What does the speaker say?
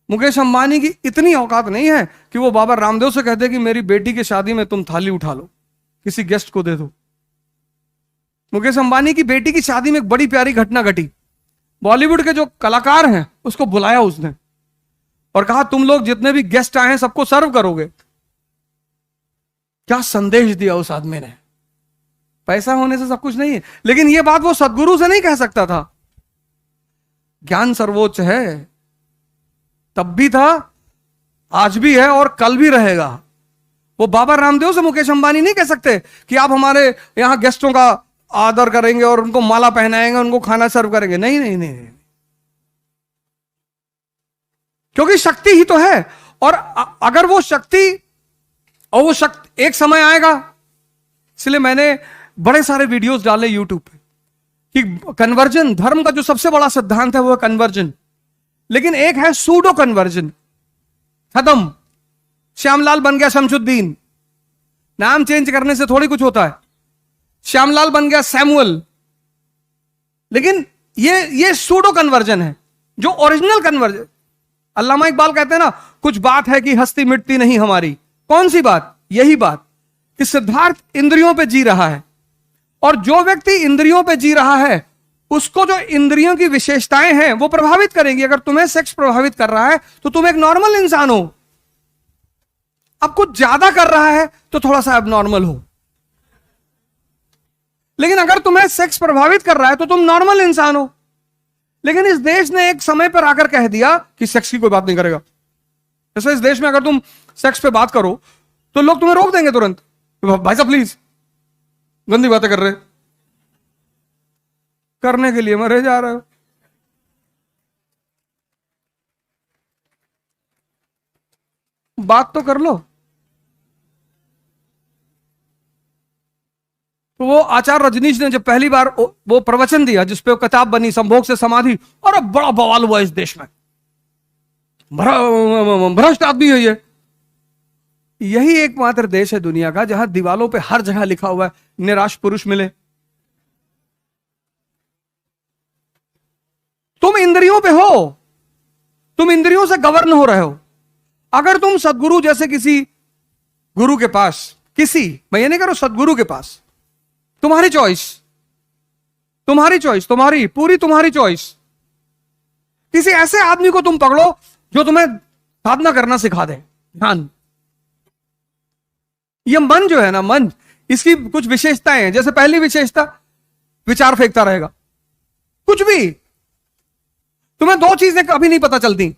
मुकेश अंबानी की इतनी औकात नहीं है कि वो बाबा रामदेव से कहते कि मेरी बेटी की शादी में तुम थाली उठा लो, किसी गेस्ट को दे दो। मुकेश अंबानी की बेटी की शादी में एक बड़ी प्यारी घटना घटी। बॉलीवुड के जो कलाकार हैं उसको बुलाया उसने और कहा तुम लोग जितने भी गेस्ट आए हैं सबको सर्व करोगे। क्या संदेश दिया उस आदमी ने। पैसा होने से सब कुछ नहीं है, लेकिन यह बात वो सदगुरु से नहीं कह सकता था। ज्ञान सर्वोच्च है, तब भी था, आज भी है और कल भी रहेगा। वो बाबा रामदेव से मुकेश अंबानी नहीं कह सकते कि आप हमारे यहां गेस्टों का आदर करेंगे और उनको माला पहनाएंगे, उनको खाना सर्व करेंगे। नहीं नहीं नहीं, नहीं। क्योंकि शक्ति ही तो है। और अगर वो शक्ति एक समय आएगा, इसलिए मैंने बड़े सारे वीडियोस डाले यूट्यूब पे कि कन्वर्जन, धर्म का जो सबसे बड़ा सिद्धांत है वो है कन्वर्जन, लेकिन एक है सूडो कन्वर्जन। खत्म, श्यामलाल बन गया शमशुद्दीन, नाम चेंज करने से थोड़ी कुछ होता है। श्यामलाल बन गया सैमुअल, लेकिन ये सूडो कन्वर्जन है। जो ओरिजिनल कन्वर्जन, अल्लामा इकबाल कहते हैं ना, कुछ बात है कि हस्ती मिटती नहीं हमारी। कौन सी बात? यही बात कि सिद्धार्थ इंद्रियों पे जी रहा है, और जो व्यक्ति इंद्रियों पे जी रहा है उसको जो इंद्रियों की विशेषताएं हैं वो प्रभावित करेंगी। अगर तुम्हें सेक्स प्रभावित कर रहा है तो तुम एक नॉर्मल इंसान हो। अब कुछ ज्यादा कर रहा है तो थोड़ा सा एबनॉर्मल हो, लेकिन अगर तुम्हें सेक्स प्रभावित कर रहा है तो तुम नॉर्मल इंसान हो। लेकिन इस देश ने एक समय पर आकर कह दिया कि सेक्स की कोई बात नहीं करेगा। जैसे इस देश में अगर तुम सेक्स पे बात करो तो लोग तुम्हें रोक देंगे तुरंत, भाई साहब प्लीज, गंदी बातें कर रहे, करने के लिए मरे जा रहे हो। बात तो कर लो। तो वो आचार्य रजनीश ने जब पहली बार वो प्रवचन दिया जिसपे वो किताब बनी संभोग से समाधि, और बड़ा बवाल हुआ इस देश में, भ्रष्ट आदमी है ये। यही एकमात्र देश है दुनिया का जहां दीवालों पे हर जगह लिखा हुआ है निराश पुरुष मिले। तुम इंद्रियों पे हो, तुम इंद्रियों से गवर्न हो रहे हो। अगर तुम सदगुरु जैसे किसी गुरु के पास, मैं ये नहीं करो, सदगुरु के पास, तुम्हारी चॉइस, तुम्हारी पूरी तुम्हारी चॉइस, किसी ऐसे आदमी को तुम पकड़ो जो तुम्हें साधना करना सिखा दे। ध्यान, ये मन जो है ना, मन, इसकी कुछ विशेषताएं हैं। जैसे पहली विशेषता, विचार फेंकता रहेगा। कुछ भी, तुम्हें दो चीजें कभी नहीं पता चलती,